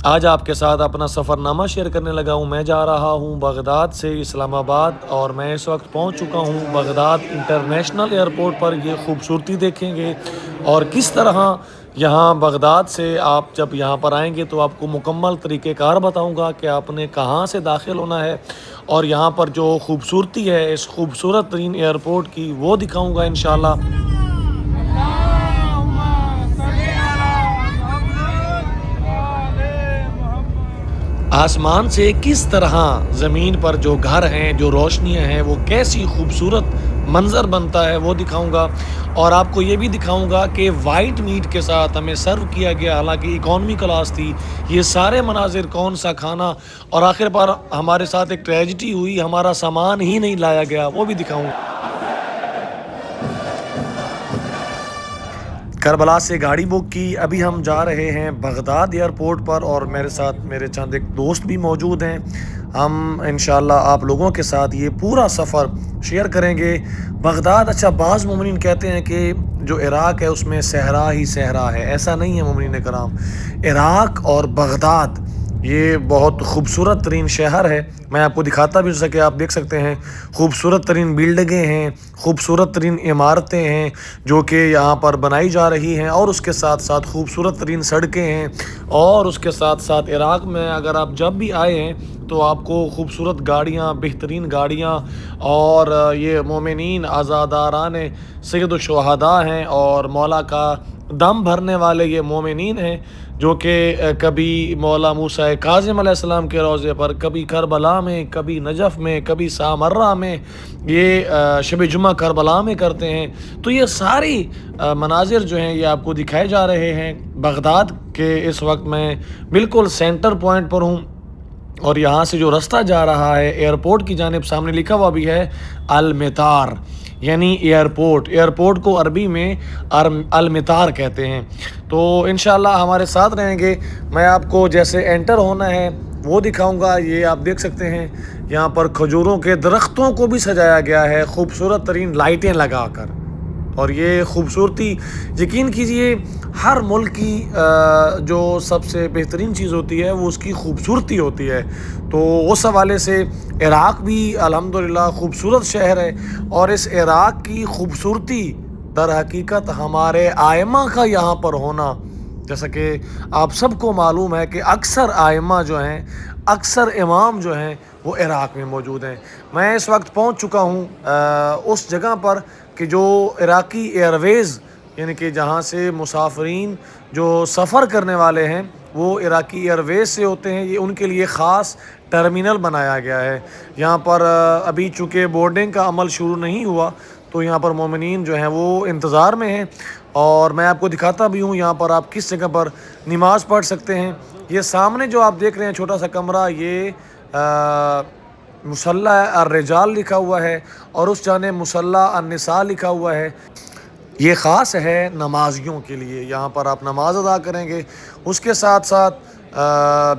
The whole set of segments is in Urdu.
آج آپ کے ساتھ اپنا سفر نامہ شیئر کرنے لگا ہوں۔ میں جا رہا ہوں بغداد سے اسلام آباد، اور میں اس وقت پہنچ چکا ہوں بغداد انٹرنیشنل ایئرپورٹ پر۔ یہ خوبصورتی دیکھیں گے اور کس طرح یہاں بغداد سے آپ جب یہاں پر آئیں گے تو آپ کو مکمل طریقہ کار بتاؤں گا کہ آپ نے کہاں سے داخل ہونا ہے، اور یہاں پر جو خوبصورتی ہے اس خوبصورت ترین ایئرپورٹ کی وہ دکھاؤں گا انشاءاللہ۔ آسمان سے کس طرح زمین پر جو گھر ہیں، جو روشنیاں ہیں، وہ کیسی خوبصورت منظر بنتا ہے وہ دکھاؤں گا، اور آپ کو یہ بھی دکھاؤں گا کہ وائٹ میٹ کے ساتھ ہمیں سرو کیا گیا، حالانکہ اکانومی کلاس تھی۔ یہ سارے مناظر، کون سا کھانا، اور آخر پر ہمارے ساتھ ایک ٹریجڈی ہوئی، ہمارا سامان ہی نہیں لایا گیا، وہ بھی دکھاؤں گا۔ کربلا سے گاڑی بک کی، ابھی ہم جا رہے ہیں بغداد ایئرپورٹ پر، اور میرے ساتھ میرے چند ایک دوست بھی موجود ہیں۔ ہم انشاءاللہ آپ لوگوں کے ساتھ یہ پورا سفر شیئر کریں گے۔ بغداد، اچھا بعض مومنین کہتے ہیں کہ جو عراق ہے اس میں صحرا ہی صحرا ہے، ایسا نہیں ہے مومنین کرام۔ عراق اور بغداد یہ بہت خوبصورت ترین شہر ہے۔ میں آپ کو دکھاتا بھی، جیسا کہ آپ دیکھ سکتے ہیں خوبصورت ترین بلڈنگیں ہیں، خوبصورت ترین عمارتیں ہیں جو کہ یہاں پر بنائی جا رہی ہیں، اور اس کے ساتھ ساتھ خوبصورت ترین سڑکیں ہیں، اور اس کے ساتھ ساتھ عراق میں اگر آپ جب بھی آئے ہیں تو آپ کو خوبصورت گاڑیاں، بہترین گاڑیاں، اور یہ مومنین عزاداران سید الشہداء ہیں اور مولا کا دم بھرنے والے یہ مومنین ہیں، جو کہ کبھی مولا موسیٰ کاظم علیہ السلام کے روضے پر، کبھی کربلا میں، کبھی نجف میں، کبھی سامرہ میں، یہ شب جمعہ کربلا میں کرتے ہیں۔ تو یہ ساری مناظر جو ہیں یہ آپ کو دکھائے جا رہے ہیں بغداد کے۔ اس وقت میں بالکل سینٹر پوائنٹ پر ہوں، اور یہاں سے جو رستہ جا رہا ہے ایئرپورٹ کی جانب، سامنے لکھا ہوا بھی ہے المطار، یعنی ایئرپورٹ کو عربی میں المطار کہتے ہیں۔ تو انشاءاللہ ہمارے ساتھ رہیں گے۔ میں آپ کو جیسے انٹر ہونا ہے وہ دکھاؤں گا۔ یہ آپ دیکھ سکتے ہیں یہاں پر کھجوروں کے درختوں کو بھی سجایا گیا ہے خوبصورت ترین لائٹیں لگا کر، اور یہ خوبصورتی یقین کیجئے ہر ملک کی جو سب سے بہترین چیز ہوتی ہے وہ اس کی خوبصورتی ہوتی ہے۔ تو اس حوالے سے عراق بھی الحمدللہ خوبصورت شہر ہے، اور اس عراق کی خوبصورتی در حقیقت ہمارے ائمہ کا یہاں پر ہونا، جیسا کہ آپ سب کو معلوم ہے کہ اکثر ائمہ جو ہیں، اکثر امام جو ہیں وہ عراق میں موجود ہیں۔ میں اس وقت پہنچ چکا ہوں اس جگہ پر کہ جو عراقی ایئر ویز، یعنی کہ جہاں سے مسافرین جو سفر کرنے والے ہیں وہ عراقی ایئر ویز سے ہوتے ہیں، یہ ان کے لیے خاص ٹرمینل بنایا گیا ہے۔ یہاں پر ابھی چونکہ بورڈنگ کا عمل شروع نہیں ہوا تو یہاں پر مومنین جو ہیں وہ انتظار میں ہیں، اور میں آپ کو دکھاتا بھی ہوں یہاں پر آپ کس جگہ پر نماز پڑھ سکتے ہیں۔ یہ سامنے جو آپ دیکھ رہے ہیں چھوٹا سا کمرہ، یہ مصلی الرجال لکھا ہوا ہے، اور اس جانب مصلی النساء لکھا ہوا ہے۔ یہ خاص ہے نمازیوں کے لیے، یہاں پر آپ نماز ادا کریں گے۔ اس کے ساتھ ساتھ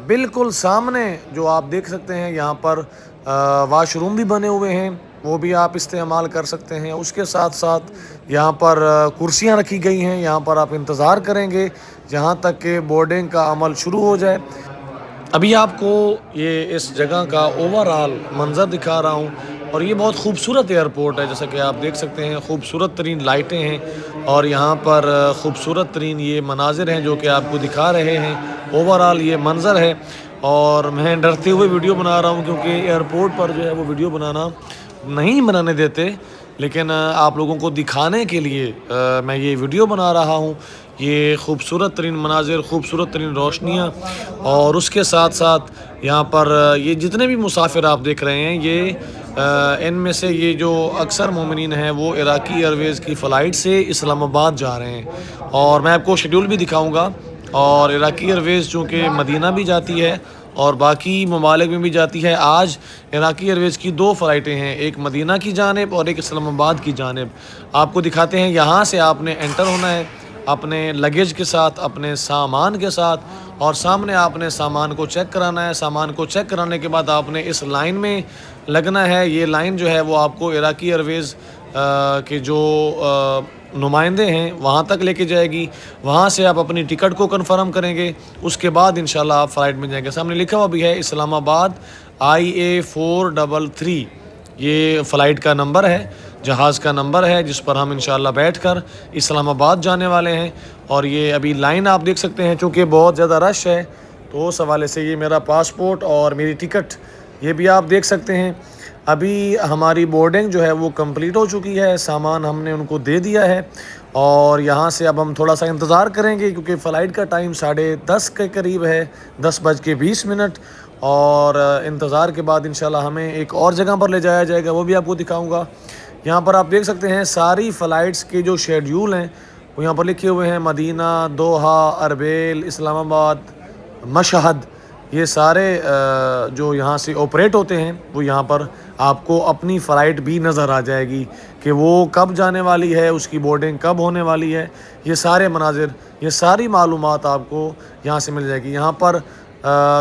بالکل سامنے جو آپ دیکھ سکتے ہیں یہاں پر واش روم بھی بنے ہوئے ہیں، وہ بھی آپ استعمال کر سکتے ہیں۔ اس کے ساتھ ساتھ یہاں پر کرسیاں رکھی گئی ہیں، یہاں پر آپ انتظار کریں گے جہاں تک کہ بورڈنگ کا عمل شروع ہو جائے۔ ابھی آپ کو یہ اس جگہ کا اوورآل منظر دکھا رہا ہوں، اور یہ بہت خوبصورت ایئرپورٹ ہے، جیسا کہ آپ دیکھ سکتے ہیں خوبصورت ترین لائٹیں ہیں، اور یہاں پر خوبصورت ترین یہ مناظر ہیں جو کہ آپ کو دکھا رہے ہیں۔ اوورآل یہ منظر ہے، اور میں ڈرتے ہوئے ویڈیو بنا رہا ہوں کیونکہ ایئرپورٹ پر جو ہے وہ ویڈیو نہیں بنانے دیتے، لیکن آپ لوگوں کو دکھانے کے لیے میں یہ ویڈیو بنا رہا ہوں۔ یہ خوبصورت ترین مناظر، خوبصورت ترین روشنیاں، اور اس کے ساتھ ساتھ یہاں پر یہ جتنے بھی مسافر آپ دیکھ رہے ہیں، یہ ان میں سے یہ جو اکثر مومنین ہیں وہ عراقی ایئر ویز کی فلائٹ سے اسلام آباد جا رہے ہیں، اور میں آپ کو شیڈول بھی دکھاؤں گا۔ اور عراقی ایئر ویز چونکہ مدینہ بھی جاتی ہے اور باقی ممالک میں بھی جاتی ہے، آج عراقی ایئر ویز کی 2 فلائٹیں ہیں، ایک مدینہ کی جانب اور ایک اسلام آباد کی جانب۔ آپ کو دکھاتے ہیں، یہاں سے آپ نے انٹر ہونا ہے اپنے لگیج کے ساتھ، اپنے سامان کے ساتھ، اور سامنے آپ نے سامان کو چیک کرانا ہے۔ سامان کو چیک کرانے کے بعد آپ نے اس لائن میں لگنا ہے۔ یہ لائن جو ہے وہ آپ کو عراقی ایئر ویز کے جو نمائندے ہیں وہاں تک لے کے جائے گی، وہاں سے آپ اپنی ٹکٹ کو کنفرم کریں گے، اس کے بعد انشاءاللہ آپ فلائٹ میں جائیں گے۔ سامنے لکھا ہوا بھی ہے اسلام آباد IA433، یہ فلائٹ کا نمبر ہے، جہاز کا نمبر ہے جس پر ہم انشاءاللہ بیٹھ کر اسلام آباد جانے والے ہیں۔ اور یہ ابھی لائن آپ دیکھ سکتے ہیں، چونکہ بہت زیادہ رش ہے تو اس حوالے سے یہ میرا پاسپورٹ اور میری ٹکٹ یہ بھی آپ دیکھ سکتے ہیں۔ ابھی ہماری بورڈنگ جو ہے وہ کمپلیٹ ہو چکی ہے، سامان ہم نے ان کو دے دیا ہے، اور یہاں سے اب ہم تھوڑا سا انتظار کریں گے کیونکہ فلائٹ کا ٹائم 10:30 کے قریب ہے، 10:20۔ اور انتظار کے بعد انشاءاللہ ہمیں ایک اور جگہ پر لے جایا جائے گا، وہ بھی آپ کو دکھاؤں گا۔ یہاں پر آپ دیکھ سکتے ہیں ساری فلائٹس کے جو شیڈیول ہیں وہ یہاں پر لکھے ہوئے ہیں، مدینہ، دوحہ، اربیل، اسلام آباد، مشہد، یہ سارے جو یہاں سے آپریٹ ہوتے ہیں وہ یہاں پر آپ کو اپنی فلائٹ بھی نظر آ جائے گی کہ وہ کب جانے والی ہے، اس کی بورڈنگ کب ہونے والی ہے، یہ سارے مناظر، یہ ساری معلومات آپ کو یہاں سے مل جائے گی۔ یہاں پر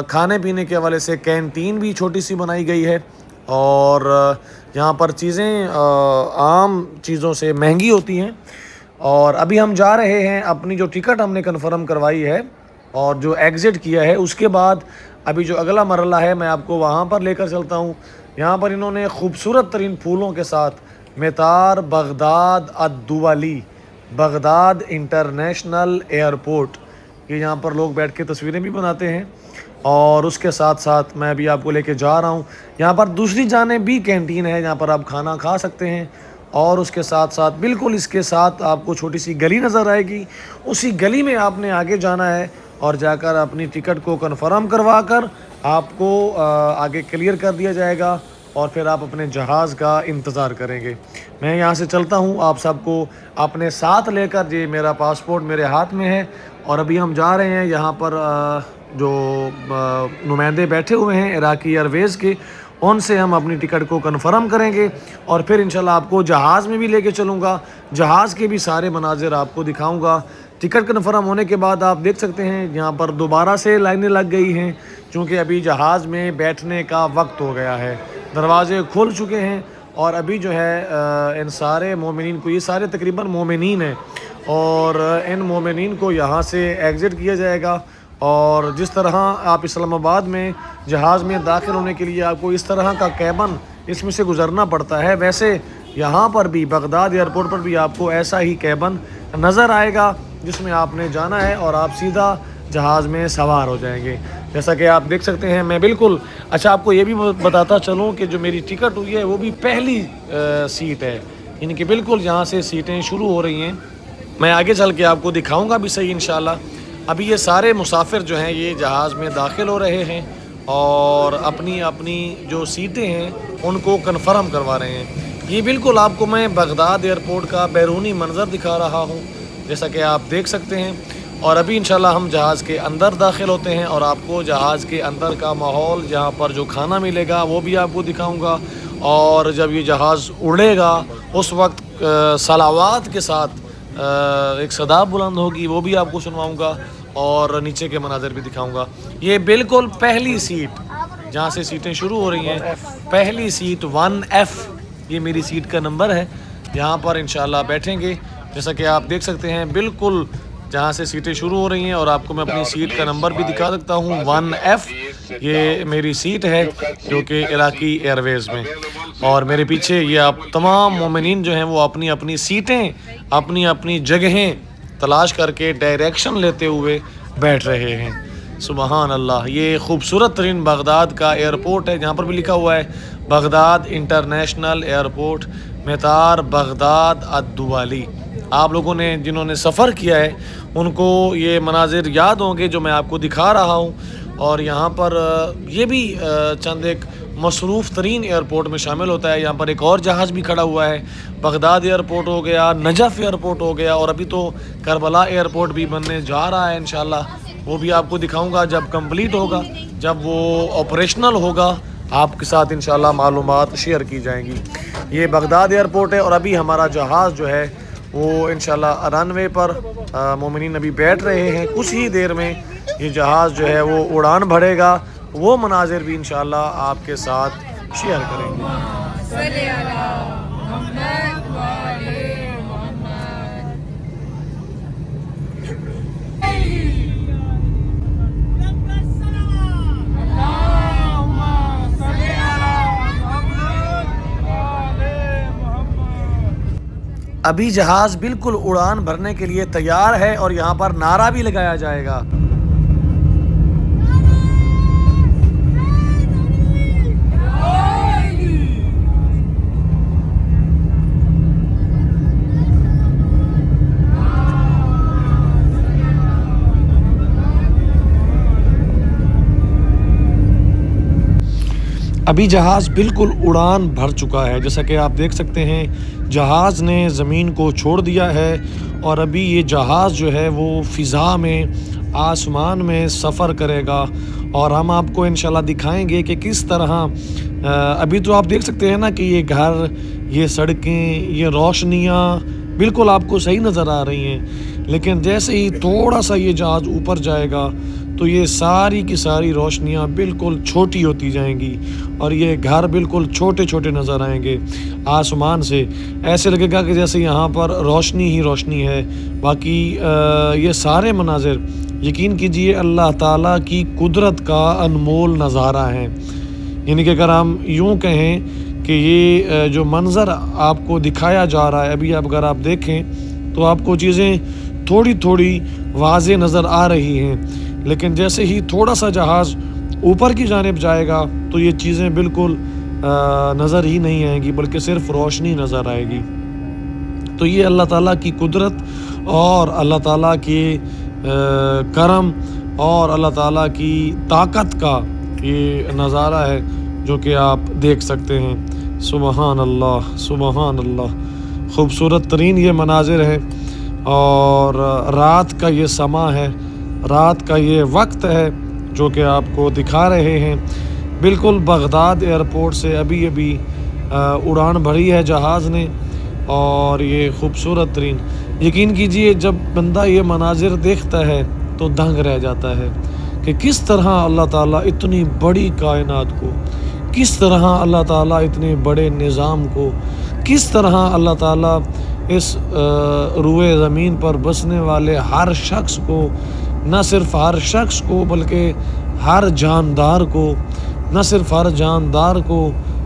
کھانے پینے کے حوالے سے کینٹین بھی چھوٹی سی بنائی گئی ہے، اور یہاں پر چیزیں عام چیزوں سے مہنگی ہوتی ہیں۔ اور ابھی ہم جا رہے ہیں، اپنی جو ٹکٹ ہم نے کنفرم کروائی ہے اور جو ایگزٹ کیا ہے، اس کے بعد ابھی جو اگلا مرحلہ ہے میں آپ کو وہاں پر لے کر چلتا ہوں۔ یہاں پر انہوں نے خوبصورت ترین پھولوں کے ساتھ مطار بغداد الدولی، بغداد انٹرنیشنل ایئرپورٹ، یہ یہاں پر لوگ بیٹھ کے تصویریں بھی بناتے ہیں، اور اس کے ساتھ ساتھ میں ابھی آپ کو لے کے جا رہا ہوں۔ یہاں پر دوسری جانب بھی کینٹین ہے جہاں پر آپ کھانا کھا سکتے ہیں، اور اس کے ساتھ ساتھ بالکل اس کے ساتھ آپ کو چھوٹی سی گلی نظر آئے گی، اسی گلی میں آپ نے آگے جانا ہے اور جا کر اپنی ٹکٹ کو کنفرم کروا کر آپ کو آگے کلیئر کر دیا جائے گا، اور پھر آپ اپنے جہاز کا انتظار کریں گے۔ میں یہاں سے چلتا ہوں، آپ سب کو اپنے ساتھ لے کر، یہ میرا پاسپورٹ میرے ہاتھ میں ہے، اور ابھی ہم جا رہے ہیں یہاں پر جو نمائندے بیٹھے ہوئے ہیں عراقی ایئرویز کے، ان سے ہم اپنی ٹکٹ کو کنفرم کریں گے، اور پھر انشاءاللہ آپ کو جہاز میں بھی لے کے چلوں گا، جہاز کے بھی سارے مناظر آپ کو دکھاؤں گا۔ ٹکٹ کنفرم ہونے کے بعد آپ دیکھ سکتے ہیں یہاں پر دوبارہ سے لائنیں لگ گئی ہیں، چونکہ ابھی جہاز میں بیٹھنے کا وقت ہو گیا ہے، دروازے کھل چکے ہیں، اور ابھی جو ہے ان سارے مومنین کو، یہ سارے تقریباً مومنین ہیں، اور ان مومنین کو یہاں سے ایگزٹ کیا جائے گا۔ اور جس طرح آپ اسلام آباد میں جہاز میں داخل ہونے کے لیے آپ کو اس طرح کا کیبن اس میں سے گزرنا پڑتا ہے، ویسے یہاں پر بھی بغداد ایئرپورٹ پر بھی آپ کو ایسا ہی کیبن نظر آئے گا جس میں آپ نے جانا ہے، اور آپ سیدھا جہاز میں سوار ہو جائیں گے، جیسا کہ آپ دیکھ سکتے ہیں۔ میں بالکل اچھا آپ کو یہ بھی بتاتا چلوں کہ جو میری ٹکٹ ہوئی ہے وہ بھی پہلی سیٹ ہے، یعنی کہ بالکل یہاں سے سیٹیں شروع ہو رہی ہیں۔ میں آگے چل کے آپ کو دکھاؤں گا بھی صحیح انشاءاللہ۔ ابھی یہ سارے مسافر جو ہیں یہ جہاز میں داخل ہو رہے ہیں، اور اپنی اپنی جو سیٹیں ہیں ان کو کنفرم کروا رہے ہیں۔ یہ بالکل آپ کو میں بغداد ایئرپورٹ کا بیرونی منظر دکھا رہا ہوں، جیسا کہ آپ دیکھ سکتے ہیں۔ اور ابھی انشاءاللہ ہم جہاز کے اندر داخل ہوتے ہیں، اور آپ کو جہاز کے اندر کا ماحول، جہاں پر جو کھانا ملے گا وہ بھی آپ کو دکھاؤں گا، اور جب یہ جہاز اڑے گا اس وقت صلوات کے ساتھ ایک صدا بلند ہوگی، وہ بھی آپ کو سنواؤں گا، اور نیچے کے مناظر بھی دکھاؤں گا۔ یہ بالکل پہلی سیٹ جہاں سے سیٹیں شروع ہو رہی ہیں، پہلی سیٹ 1F، یہ میری سیٹ کا نمبر ہے، یہاں پر انشاءاللہ بیٹھیں گے، جیسا کہ آپ دیکھ سکتے ہیں بالکل جہاں سے سیٹیں شروع ہو رہی ہیں، اور آپ کو میں اپنی سیٹ کا نمبر بھی دکھا سکتا ہوں، 1F یہ میری سیٹ ہے جو کہ عراقی ایئرویز میں۔ اور میرے پیچھے یہ آپ تمام مومنین جو ہیں وہ اپنی اپنی سیٹیں، اپنی اپنی جگہیں تلاش کر کے ڈائریکشن لیتے ہوئے بیٹھ رہے ہیں۔ سبحان اللہ، یہ خوبصورت ترین بغداد کا ایئرپورٹ ہے، جہاں پر بھی لکھا ہوا ہے بغداد انٹرنیشنل ایئرپورٹ، مطار بغداد الدولی۔ آپ لوگوں نے جنہوں نے سفر کیا ہے ان کو یہ مناظر یاد ہوں گے جو میں آپ کو دکھا رہا ہوں، اور یہاں پر یہ بھی چند ایک مصروف ترین ایئرپورٹ میں شامل ہوتا ہے۔ یہاں پر ایک اور جہاز بھی کھڑا ہوا ہے، بغداد ایئرپورٹ ہو گیا، نجف ایئرپورٹ ہو گیا، اور ابھی تو کربلا ایئرپورٹ بھی بننے جا رہا ہے انشاءاللہ، وہ بھی آپ کو دکھاؤں گا جب کمپلیٹ ہوگا، جب وہ آپریشنل ہوگا، آپ کے ساتھ انشاءاللہ معلومات شیئر کی جائیں گی۔ یہ بغداد ایئرپورٹ ہے، اور ابھی ہمارا جہاز جو ہے وہ انشاءاللہ رن وے پر مومنین ابھی بیٹھ رہے ہیں، کچھ ہی دیر میں یہ جہاز جو ہے وہ اڑان بھرے گا، وہ مناظر بھی انشاءاللہ آپ کے ساتھ شیئر کریں گے۔ ابھی جہاز بالکل اڑان بھرنے کے لیے تیار ہے اور یہاں پر نعرہ بھی لگایا جائے گا۔ ابھی جہاز بالکل اڑان بھر چکا ہے، جیسا کہ آپ دیکھ سکتے ہیں جہاز نے زمین کو چھوڑ دیا ہے اور ابھی یہ جہاز جو ہے وہ فضا میں، آسمان میں سفر کرے گا اور ہم آپ کو انشاءاللہ دکھائیں گے کہ کس طرح ابھی تو آپ دیکھ سکتے ہیں نا کہ یہ گھر، یہ سڑکیں، یہ روشنیاں بالکل آپ کو صحیح نظر آ رہی ہیں، لیکن جیسے ہی تھوڑا سا یہ جہاز اوپر جائے گا تو یہ ساری کی ساری روشنیاں بالکل چھوٹی ہوتی جائیں گی اور یہ گھر بالکل چھوٹے چھوٹے نظر آئیں گے آسمان سے۔ ایسے لگے گا کہ جیسے یہاں پر روشنی ہی روشنی ہے۔ باقی یہ سارے مناظر یقین کیجئے اللہ تعالیٰ کی قدرت کا انمول نظارہ ہے۔ یعنی کہ اگر ہم یوں کہیں کہ یہ جو منظر آپ کو دکھایا جا رہا ہے ابھی اگر آپ دیکھیں تو آپ کو چیزیں تھوڑی تھوڑی واضح نظر آ رہی ہیں، لیکن جیسے ہی تھوڑا سا جہاز اوپر کی جانب جائے گا تو یہ چیزیں بالکل نظر ہی نہیں آئیں گی بلکہ صرف روشنی نظر آئے گی۔ تو یہ اللہ تعالیٰ کی قدرت اور اللہ تعالیٰ کے کرم اور اللہ تعالیٰ کی طاقت کا یہ نظارہ ہے جو کہ آپ دیکھ سکتے ہیں۔ سبحان اللہ، سبحان اللہ، خوبصورت ترین یہ مناظر ہے اور رات کا یہ سما ہے، رات کا یہ وقت ہے جو کہ آپ کو دکھا رہے ہیں۔ بالکل بغداد ایئرپورٹ سے ابھی اڑان بھری ہے جہاز نے اور یہ خوبصورت ترین، یقین کیجئے جب بندہ یہ مناظر دیکھتا ہے تو دنگ رہ جاتا ہے کہ کس طرح اللہ تعالیٰ اتنی بڑی کائنات کو، کس طرح اللہ تعالیٰ اتنے بڑے نظام کو، کس طرح اللہ تعالیٰ اس روئے زمین پر بسنے والے ہر شخص کو، نہ صرف ہر شخص کو بلکہ ہر جاندار کو، نہ صرف ہر جاندار کو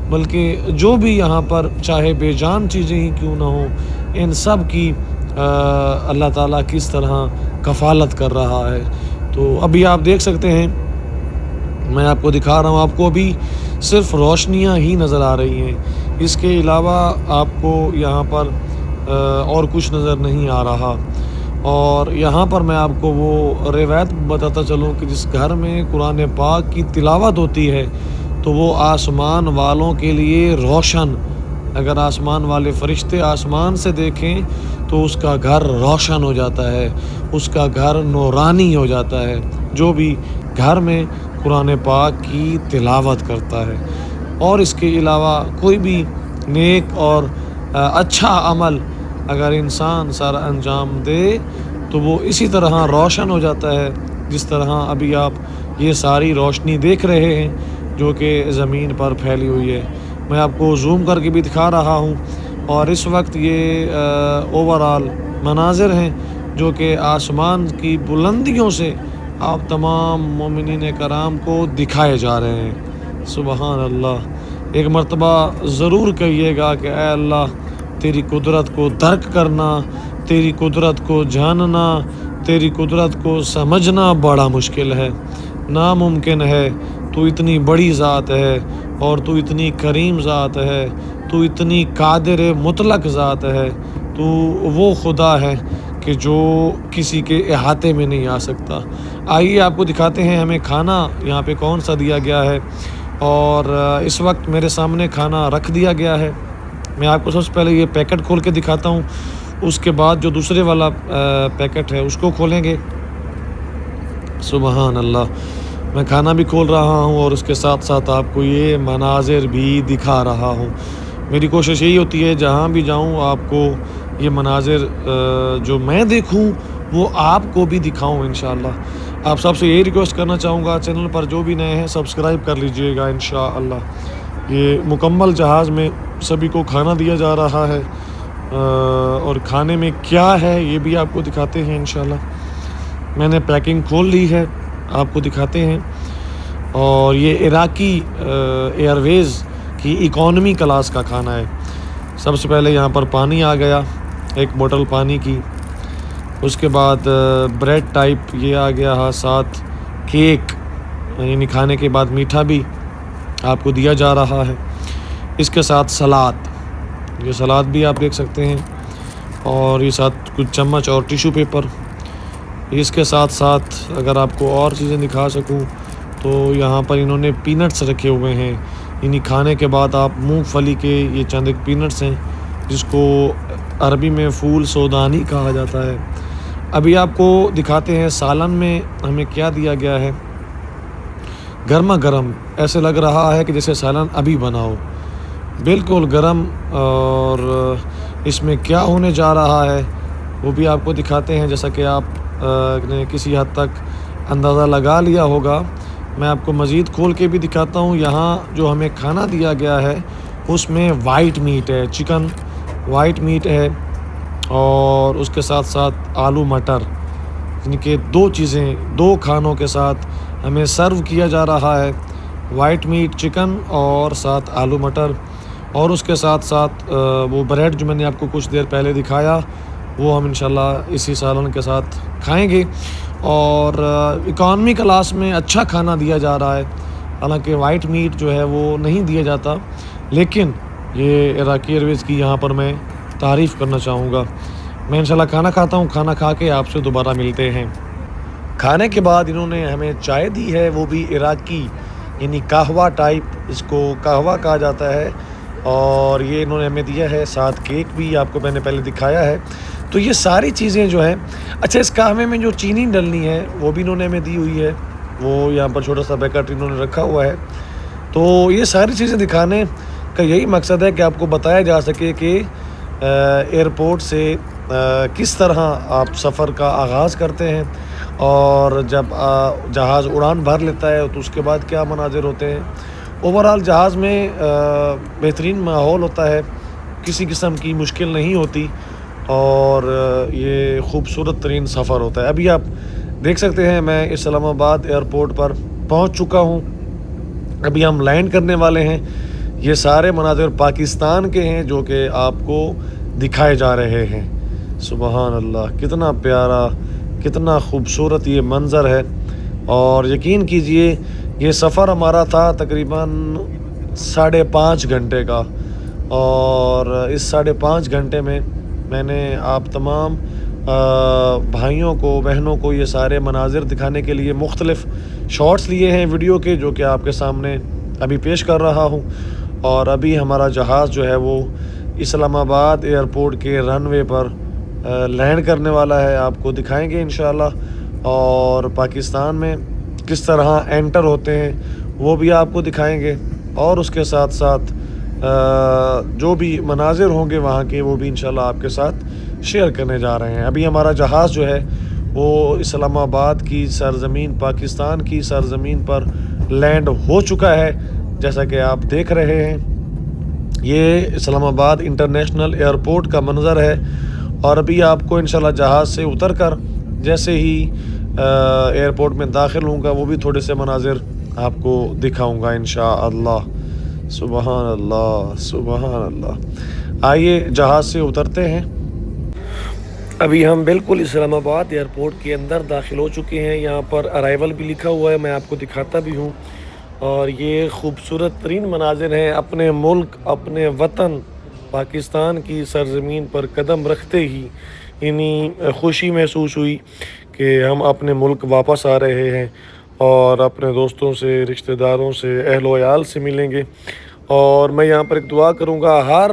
بلکہ جو بھی یہاں پر چاہے بے جان چیزیں ہی کیوں نہ ہوں، ان سب کی اللہ تعالیٰ کس طرح کفالت کر رہا ہے۔ تو ابھی آپ دیکھ سکتے ہیں، میں آپ کو دکھا رہا ہوں، آپ کو ابھی صرف روشنیاں ہی نظر آ رہی ہیں، اس کے علاوہ آپ کو یہاں پر اور کچھ نظر نہیں آ رہا۔ اور یہاں پر میں آپ کو وہ روایت بتاتا چلوں کہ جس گھر میں قرآن پاک کی تلاوت ہوتی ہے تو وہ آسمان والوں کے لیے روشن، اگر آسمان والے فرشتے آسمان سے دیکھیں تو اس کا گھر روشن ہو جاتا ہے، اس کا گھر نورانی ہو جاتا ہے، جو بھی گھر میں قرآن پاک کی تلاوت کرتا ہے۔ اور اس کے علاوہ کوئی بھی نیک اور اچھا عمل اگر انسان سارا انجام دے تو وہ اسی طرح روشن ہو جاتا ہے جس طرح ابھی آپ یہ ساری روشنی دیکھ رہے ہیں جو کہ زمین پر پھیلی ہوئی ہے۔ میں آپ کو زوم کر کے بھی دکھا رہا ہوں اور اس وقت یہ اوورال مناظر ہیں جو کہ آسمان کی بلندیوں سے آپ تمام مومنین کرام کو دکھائے جا رہے ہیں۔ سبحان اللہ، ایک مرتبہ ضرور کہیے گا کہ اے اللہ تیری قدرت کو درک کرنا، تیری قدرت کو جاننا، تیری قدرت کو سمجھنا بڑا مشکل ہے، ناممکن ہے۔ تو اتنی بڑی ذات ہے اور تو اتنی کریم ذات ہے، تو اتنی قادر مطلق ذات ہے، تو وہ خدا ہے کہ جو کسی کے احاطے میں نہیں آ سکتا۔ آئیے آپ کو دکھاتے ہیں ہمیں کھانا یہاں پہ کون سا دیا گیا ہے، اور اس وقت میرے سامنے کھانا رکھ دیا گیا ہے۔ میں آپ کو سب سے پہلے یہ پیکٹ کھول کے دکھاتا ہوں، اس کے بعد جو دوسرے والا پیکٹ ہے اس کو کھولیں گے۔ سبحان اللہ، میں کھانا بھی کھول رہا ہوں اور اس کے ساتھ ساتھ آپ کو یہ مناظر بھی دکھا رہا ہوں۔ میری کوشش یہی ہوتی ہے جہاں بھی جاؤں آپ کو یہ مناظر جو میں دیکھوں وہ آپ کو بھی دکھاؤں انشاءاللہ۔ آپ سب سے یہی ریکویسٹ کرنا چاہوں گا، چینل پر جو بھی نئے ہیں سبسکرائب کر لیجئے گا انشاءاللہ۔ یہ مکمل جہاز میں سبھی کو کھانا دیا جا رہا ہے اور کھانے میں کیا ہے یہ بھی آپ کو دکھاتے ہیں انشاءاللہ۔ میں نے پیکنگ کھول لی ہے، آپ کو دکھاتے ہیں۔ اور یہ عراقی ایئر ویز کی اکانومی کلاس کا کھانا ہے۔ سب سے پہلے یہاں پر پانی آ گیا ایک بوتل پانی کی. اس کے بعد بریڈ ٹائپ یہ آ گیا ہے، ساتھ کیک، یعنی کھانے کے بعد میٹھا بھی آپ کو دیا جا رہا ہے. اس کے ساتھ سلاد، یہ سلاد بھی آپ دیکھ سکتے ہیں، اور یہ ساتھ کچھ چمچ اور ٹیشو پیپر. اس کے ساتھ ساتھ اگر آپ کو اور چیزیں دکھا سکوں تو یہاں پر انہوں نے پینٹس رکھے ہوئے ہیں، یعنی کھانے کے بعد آپ مونگ پھلی کے یہ چند ایک پینٹس ہیں جس کو عربی میں پھول سودانی کہا جاتا ہے. ابھی آپ کو دکھاتے ہیں سالن میں ہمیں کیا دیا گیا ہے. گرما گرم ایسے لگ رہا ہے کہ جیسے سالن ابھی بنا ہو، بالکل گرم. اور اس میں کیا ہونے جا رہا ہے وہ بھی آپ کو دکھاتے ہیں، جیسا کہ آپ نے کسی حد تک اندازہ لگا لیا ہوگا. میں آپ کو مزید کھول کے بھی دکھاتا ہوں. یہاں جو ہمیں کھانا دیا گیا ہے اس میں وائٹ میٹ ہے، چکن وائٹ میٹ ہے، اور اس کے ساتھ ساتھ آلو مٹر، یعنی کہ دو چیزیں دو کھانوں کے ساتھ ہمیں سرو کیا جا رہا ہے. وائٹ میٹ چکن اور ساتھ آلو مٹر، اور اس کے ساتھ ساتھ وہ بریڈ جو میں نے آپ کو کچھ دیر پہلے دکھایا وہ ہم انشاءاللہ اسی سالن کے ساتھ کھائیں گے. اور اکانومی کلاس میں اچھا کھانا دیا جا رہا ہے، حالانکہ وائٹ میٹ جو ہے وہ نہیں دیا جاتا، لیکن یہ عراقی ایئرویز کی یہاں پر میں تعریف کرنا چاہوں گا. میں انشاءاللہ کھانا کھاتا ہوں، کھانا کھا کے آپ سے دوبارہ ملتے ہیں. کھانے کے بعد انہوں نے ہمیں چائے دی ہے، وہ بھی عراقی، یعنی قہوہ ٹائپ، اس کو قہوہ کہا جاتا ہے. اور یہ انہوں نے ہمیں دیا ہے، ساتھ کیک بھی آپ کو میں نے پہلے دکھایا ہے. تو یہ ساری چیزیں جو ہیں، اچھا اس قہوے میں جو چینی ڈلنی ہے وہ بھی انہوں نے ہمیں دی ہوئی ہے، وہ یہاں پر چھوٹا سا پیکٹ انہوں نے رکھا ہوا ہے. تو یہ ساری چیزیں دکھانے کا یہی مقصد ہے کہ آپ کو بتایا جا سکے کہ ایئرپورٹ سے کس طرح آپ سفر کا آغاز کرتے ہیں، اور جب جہاز اڑان بھر لیتا ہے تو اس کے بعد کیا مناظر ہوتے ہیں. اوورآل جہاز میں بہترین ماحول ہوتا ہے، کسی قسم کی مشکل نہیں ہوتی، اور یہ خوبصورت ترین سفر ہوتا ہے. ابھی آپ دیکھ سکتے ہیں میں اسلام آباد ایئرپورٹ پر پہنچ چکا ہوں، ابھی ہم لینڈ کرنے والے ہیں. یہ سارے مناظر پاکستان کے ہیں جو کہ آپ کو دکھائے جا رہے ہیں. سبحان اللہ، کتنا پیارا، کتنا خوبصورت یہ منظر ہے. اور یقین کیجئے یہ سفر ہمارا تھا تقریباً 5.5 گھنٹے کا، اور اس 5.5 گھنٹے میں میں نے آپ تمام بھائیوں کو بہنوں کو یہ سارے مناظر دکھانے کے لیے مختلف شارٹس لیے ہیں ویڈیو کے، جو کہ آپ کے سامنے ابھی پیش کر رہا ہوں. اور ابھی ہمارا جہاز جو ہے وہ اسلام آباد ایئرپورٹ کے رن وے پر لینڈ کرنے والا ہے. آپ کو دکھائیں گے انشاءاللہ، اور پاکستان میں کس طرح انٹر ہوتے ہیں وہ بھی آپ کو دکھائیں گے، اور اس کے ساتھ ساتھ جو بھی مناظر ہوں گے وہاں کے وہ بھی انشاءاللہ آپ کے ساتھ شیئر کرنے جا رہے ہیں. ابھی ہمارا جہاز جو ہے وہ اسلام آباد کی سرزمین، پاکستان کی سرزمین پر لینڈ ہو چکا ہے، جیسا کہ آپ دیکھ رہے ہیں. یہ اسلام آباد انٹرنیشنل ایئرپورٹ کا منظر ہے. اور ابھی آپ کو انشاءاللہ جہاز سے اتر کر جیسے ہی ایئرپورٹ میں داخل ہوں گا وہ بھی تھوڑے سے مناظر آپ کو دکھاؤں گا انشاءاللہ. سبحان اللہ، سبحان اللہ. آئیے جہاز سے اترتے ہیں. ابھی ہم بالکل اسلام آباد ایئرپورٹ کے اندر داخل ہو چکے ہیں. یہاں پر ارائیول بھی لکھا ہوا ہے، میں آپ کو دکھاتا بھی ہوں. اور یہ خوبصورت ترین مناظر ہیں. اپنے ملک، اپنے وطن پاکستان کی سرزمین پر قدم رکھتے ہی یعنی خوشی محسوس ہوئی کہ ہم اپنے ملک واپس آ رہے ہیں، اور اپنے دوستوں سے، رشتہ داروں سے، اہل و عیال سے ملیں گے. اور میں یہاں پر ایک دعا کروں گا ہر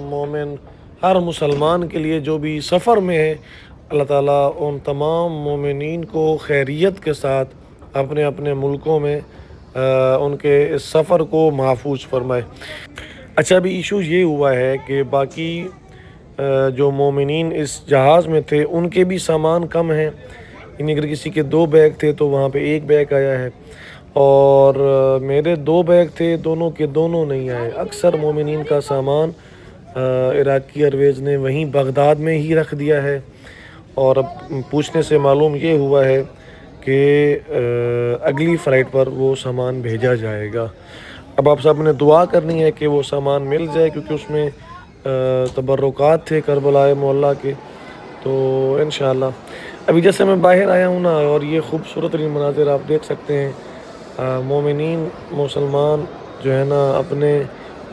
مومن، ہر مسلمان کے لیے جو بھی سفر میں ہے، اللہ تعالیٰ ان تمام مومنین کو خیریت کے ساتھ اپنے اپنے ملکوں میں ان کے اس سفر کو محفوظ فرمائے. اچھا ابھی ایشو یہ ہوا ہے کہ باقی جو مومنین اس جہاز میں تھے ان کے بھی سامان کم ہیں، یعنی اگر کسی کے 2 بیگ تھے تو وہاں پہ 1 بیگ آیا ہے، اور میرے 2 بیگ تھے، دونوں کے دونوں نہیں آئے. اکثر مومنین کا سامان عراقی ایئرویز نے وہیں بغداد میں ہی رکھ دیا ہے. اور اب پوچھنے سے معلوم یہ ہوا ہے کہ اگلی فلائٹ پر وہ سامان بھیجا جائے گا. اب آپ سب نے دعا کرنی ہے کہ وہ سامان مل جائے، کیونکہ اس میں تبرکات تھے کربلا معلیٰ کے. تو انشاءاللہ ابھی جیسے میں باہر آیا ہوں نا، اور یہ خوبصورت ترین مناظر آپ دیکھ سکتے ہیں. مومنین مسلمان جو ہے نا اپنے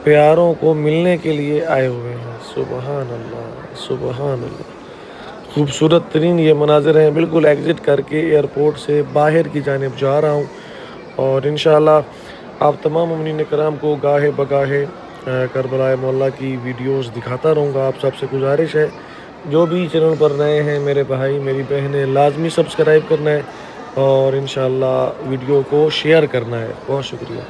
پیاروں کو ملنے کے لیے آئے ہوئے ہیں. سبحان اللہ سبحان اللہ. خوبصورت ترین یہ مناظر ہیں. بالکل ایگزٹ کر کے ایئرپورٹ سے باہر کی جانب جا رہا ہوں، اور انشاءاللہ آپ تمام مومنین کرام کو گاہے بگاہے کربلا معلیٰ کی ویڈیوز دکھاتا رہوں گا. آپ سب سے گزارش ہے، جو بھی چینل پر نئے ہیں میرے بھائی میری بہنیں، لازمی سبسکرائب کرنا ہے، اور انشاءاللہ ویڈیو کو شیئر کرنا ہے. بہت شکریہ.